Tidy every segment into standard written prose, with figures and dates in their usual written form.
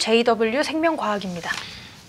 JW 생명과학입니다.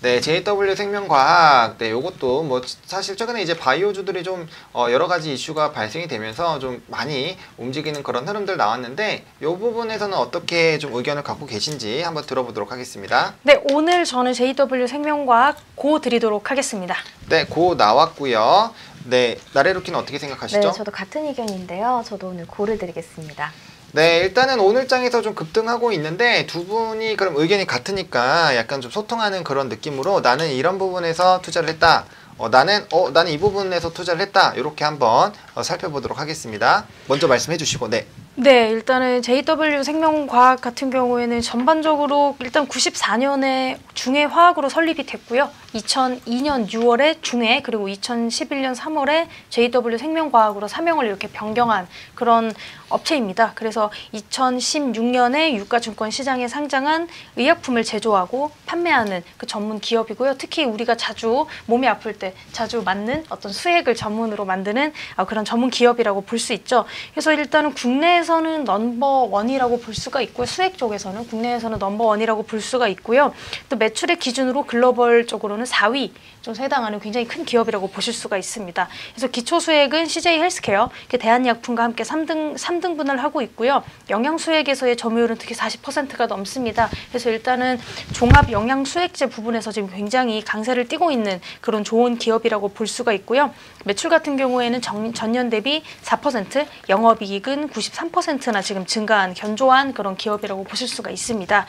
네, JW 생명과학. 네, 요것도 뭐 사실 최근에 이제 바이오주들이 좀 여러 가지 이슈가 발생이 되면서 좀 많이 움직이는 그런 흐름들 나왔는데 요 부분에서는 어떻게 좀 의견을 갖고 계신지 한번 들어보도록 하겠습니다. 네, 오늘 저는 JW 생명과학 고 드리도록 하겠습니다. 네, 고 나왔고요. 네, 나래루키는 어떻게 생각하시죠? 네, 저도 같은 의견인데요. 저도 오늘 고를 드리겠습니다. 네, 일단은 오늘 장에서 좀 급등하고 있는데 두 분이 그럼 의견이 같으니까 약간 좀 소통하는 그런 느낌으로 나는 이런 부분에서 투자를 했다. 나는 이 부분에서 투자를 했다. 이렇게 한번 살펴보도록 하겠습니다. 먼저 말씀해 주시고, 네. 네, 일단은 JW 생명과학 같은 경우에는 전반적으로 일단 94년에 중해 화학으로 설립이 됐고요. 2002년 6월에 중해 그리고 2011년 3월에 JW 생명과학으로 사명을 이렇게 변경한 그런 업체입니다. 그래서 2016년에 유가증권 시장에 상장한 의약품을 제조하고 판매하는 그 전문 기업이고요. 특히 우리가 자주 몸이 아플 때 자주 맞는 어떤 수액을 전문으로 만드는 그런 전문 기업이라고 볼 수 있죠. 그래서 일단은 국내에서는 넘버원이라고 볼 수가 있고요. 수액 쪽에서는 국내에서는 넘버원이라고 볼 수가 있고요. 또 매출의 기준으로 글로벌적으로는 4위 좀 해당하는 굉장히 큰 기업이라고 보실 수가 있습니다. 그래서 기초수액은 CJ 헬스케어, 대한약품과 함께 3등분을 하고 있고요. 영양수액에서의 점유율은 특히 40%가 넘습니다. 그래서 일단은 종합 영양수액제 부분에서 지금 굉장히 강세를 띠고 있는 그런 좋은 기업이라고 볼 수가 있고요. 매출 같은 경우에는 전년 대비 4%, 영업이익은 93%나 지금 증가한 견조한 그런 기업이라고 보실 수가 있습니다.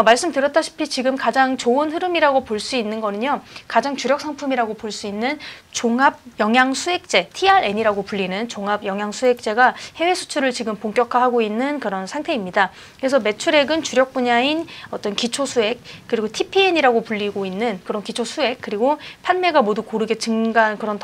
말씀드렸다시피 지금 가장 좋은 흐름이라고 볼 수 있는 거는요. 가장 주력 상품이라고 볼 수 있는 종합 영양수액제, TRN이라고 불리는 종합 영양수액제가 해외 수출을 지금 본격화하고 있는 그런 상태입니다. 그래서 매출액은 주력 분야인 어떤 기초수액 그리고 TPN이라고 불리고 있는 그런 기초수액 그리고 판매가 모두 고르게 증가한 그런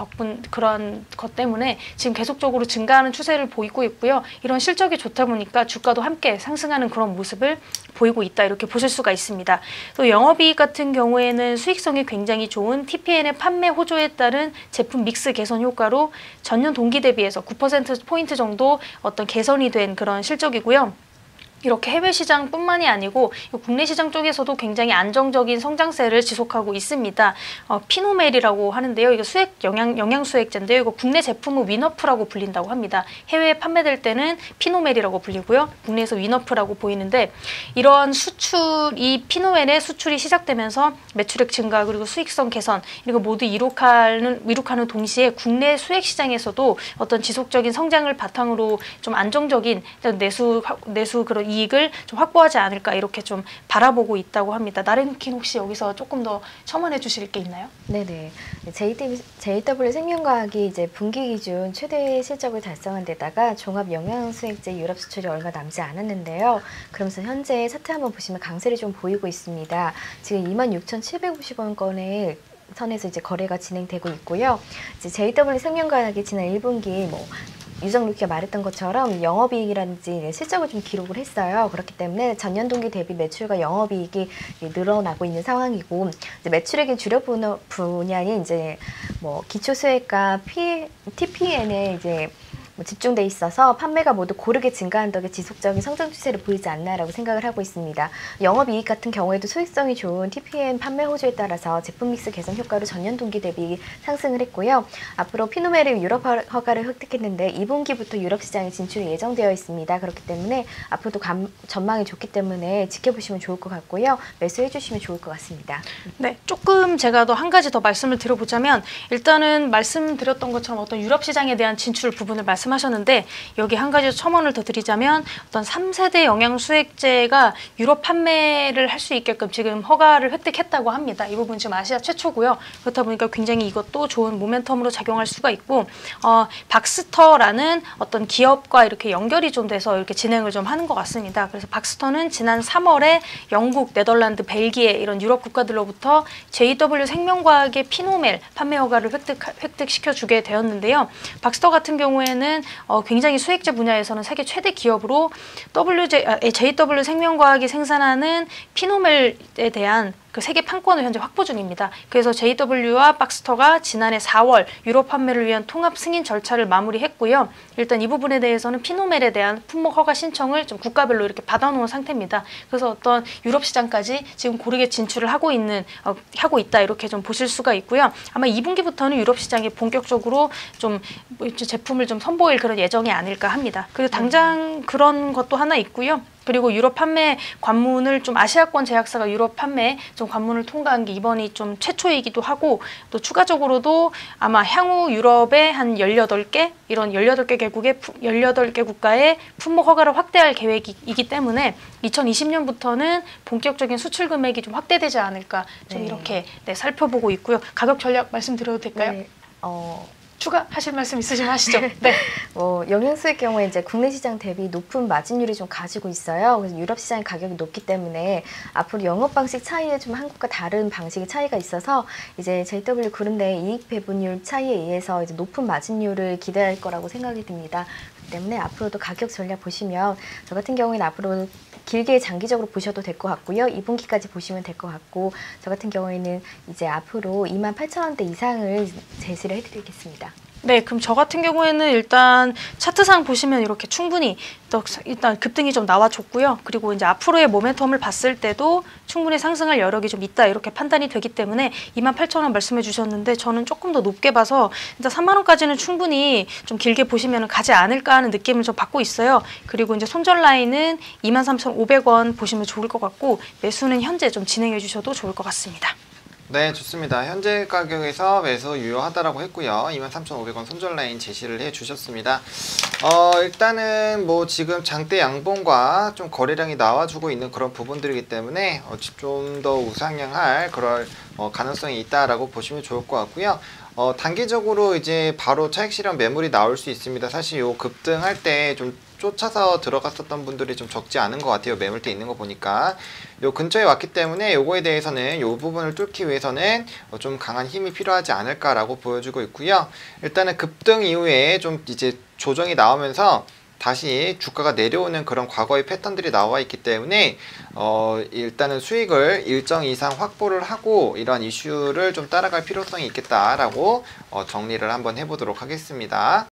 것 때문에 지금 계속적으로 증가하는 추세를 보이고 있고요. 이런 실적이 좋다 보니까 주가도 함께 상승하는 그런 모습을 보이고 있다 이렇게 보실 수가 있습니다. 또 영업이익 같은 경우에는 수익성이 굉장히 좋은 TPN의 판매 호조에 따른 제품 믹스 개선 효과로 전년 동기 대비해서 9%포인트 정도 어떤 개선이 된 그런 실적이고요. 이렇게 해외 시장뿐만이 아니고 국내 시장 쪽에서도 굉장히 안정적인 성장세를 지속하고 있습니다. 피노멜이라고 하는데요. 이거 영양수액제인데요. 이거 국내 제품은 위너프라고 불린다고 합니다. 해외에 판매될 때는 피노멜이라고 불리고요. 국내에서 위너프라고 보이는데 이런 이 피노멜의 수출이 시작되면서 매출액 증가 그리고 수익성 개선 이거 모두 이룩하는 동시에 국내 수액 시장에서도 어떤 지속적인 성장을 바탕으로 좀 안정적인 내수 그런 이익을 좀 확보하지 않을까 이렇게 좀 바라보고 있다고 합니다. 나래누킨 혹시 여기서 조금 더 첨언해 주실 게 있나요? 네네. JW 생명과학이 이제 분기 기준 최대 실적을 달성한 데다가 종합 영양수액제 유럽 수출이 얼마 남지 않았는데요. 그러면서 현재 차트 한번 보시면 강세를 좀 보이고 있습니다. 지금 26,750원권에 선에서 이제 거래가 진행되고 있고요. 이제 JW 생명과학이 지난 1분기 유정루키가 말했던 것처럼 영업이익이라든지 실적을 좀 기록을 했어요. 그렇기 때문에 전년 동기 대비 매출과 영업이익이 늘어나고 있는 상황이고 이제 매출액의 주력 분야인 이제 기초수액과 TPN에 이제 집중돼 있어서 판매가 모두 고르게 증가한 덕에 지속적인 성장 추세를 보이지 않나라고 생각을 하고 있습니다. 영업이익 같은 경우에도 수익성이 좋은 TPN 판매 호조에 따라서 제품 믹스 개선 효과로 전년 동기 대비 상승을 했고요. 앞으로 피노멜의 유럽 허가를 획득했는데 2분기부터 유럽 시장에 진출이 예정되어 있습니다. 그렇기 때문에 앞으로도 전망이 좋기 때문에 지켜보시면 좋을 것 같고요. 매수해 주시면 좋을 것 같습니다. 네, 조금 제가 한 가지 더 말씀을 드려보자면 일단은 말씀드렸던 것처럼 어떤 유럽 시장에 대한 진출 부분을 말씀하셨는데 여기 한 가지 첨언을 더 드리자면 어떤 3세대 영양수액제가 유럽 판매를 할 수 있게끔 지금 허가를 획득했다고 합니다. 이 부분 지금 아시아 최초고요. 그렇다 보니까 굉장히 이것도 좋은 모멘텀으로 작용할 수가 있고 박스터라는 어떤 기업과 이렇게 연결이 좀 돼서 이렇게 진행을 좀 하는 것 같습니다. 그래서 박스터는 지난 3월에 영국, 네덜란드, 벨기에 이런 유럽 국가들로부터 JW 생명과학의 피노멜 판매 허가를 획득시켜주게 되었는데요. 박스터 같은 경우에는 굉장히 수액제 분야에서는 세계 최대 기업으로 JW 생명과학이 생산하는 피노멜에 대한 그 세계 판권을 현재 확보 중입니다. 그래서 JW와 박스터가 지난해 4월 유럽 판매를 위한 통합 승인 절차를 마무리했고요. 일단 이 부분에 대해서는 피노멜에 대한 품목 허가 신청을 좀 국가별로 이렇게 받아놓은 상태입니다. 그래서 어떤 유럽 시장까지 지금 고르게 진출을 하고 있다 이렇게 좀 보실 수가 있고요. 아마 2분기부터는 유럽 시장이 본격적으로 좀 제품을 좀 선보일 그런 예정이 아닐까 합니다. 그리고 당장 그런 것도 하나 있고요. 그리고 유럽 판매 관문을 좀 아시아권 제약사가 유럽 판매 좀 관문을 통과한 게 이번이 좀 최초이기도 하고 또 추가적으로도 아마 향후 유럽의 한 18개 이런 18개 국가의 품목 허가를 확대할 계획이기 때문에 2020년부터는 본격적인 수출 금액이 좀 확대되지 않을까 좀 이렇게 살펴보고 있고요. 가격 전략 말씀드려도 될까요? 네. 추가하실 말씀 있으시면 하시죠. 네. 영양소의 경우에 이제 국내 시장 대비 높은 마진율이 좀 가지고 있어요. 그래서 유럽 시장 가격이 높기 때문에 앞으로 영업 방식 차이에 좀 한국과 다른 방식의 차이가 있어서 이제 JW 그룹 내 이익 배분율 차이에 의해서 이제 높은 마진율을 기대할 거라고 생각이 듭니다. 그렇기 때문에 앞으로도 가격 전략 보시면 저 같은 경우에는 앞으로 길게 장기적으로 보셔도 될 것 같고요. 2분기까지 보시면 될 것 같고 저 같은 경우에는 이제 앞으로 28,000원대 이상을 제시를 해드리겠습니다. 네, 그럼 저 같은 경우에는 일단 차트상 보시면 이렇게 충분히 일단 급등이 좀 나와줬고요. 그리고 이제 앞으로의 모멘텀을 봤을 때도 충분히 상승할 여력이 좀 있다 이렇게 판단이 되기 때문에 28,000원 말씀해 주셨는데 저는 조금 더 높게 봐서 일단 3만 원까지는 충분히 좀 길게 보시면 가지 않을까 하는 느낌을 좀 받고 있어요. 그리고 이제 손절 라인은 23,500원 보시면 좋을 것 같고 매수는 현재 좀 진행해 주셔도 좋을 것 같습니다. 네, 좋습니다. 현재 가격에서 매수 유효하다라고 했고요. 23,500원 손절 라인 제시를 해 주셨습니다. 일단은 뭐 지금 장대 양봉과 좀 거래량이 나와주고 있는 그런 부분들이기 때문에 좀 더 우상향할 그럴 가능성이 있다라고 보시면 좋을 것 같고요. 단기적으로 이제 바로 차익 실현 매물이 나올 수 있습니다. 사실 요 급등할 때 좀 쫓아서 들어갔었던 분들이 좀 적지 않은 것 같아요. 매물대 있는 거 보니까. 요 근처에 왔기 때문에 요거에 대해서는 요 부분을 뚫기 위해서는 좀 강한 힘이 필요하지 않을까라고 보여주고 있고요. 일단은 급등 이후에 좀 이제 조정이 나오면서 다시 주가가 내려오는 그런 과거의 패턴들이 나와 있기 때문에 일단은 수익을 일정 이상 확보를 하고 이러한 이슈를 좀 따라갈 필요성이 있겠다라고 정리를 한번 해보도록 하겠습니다.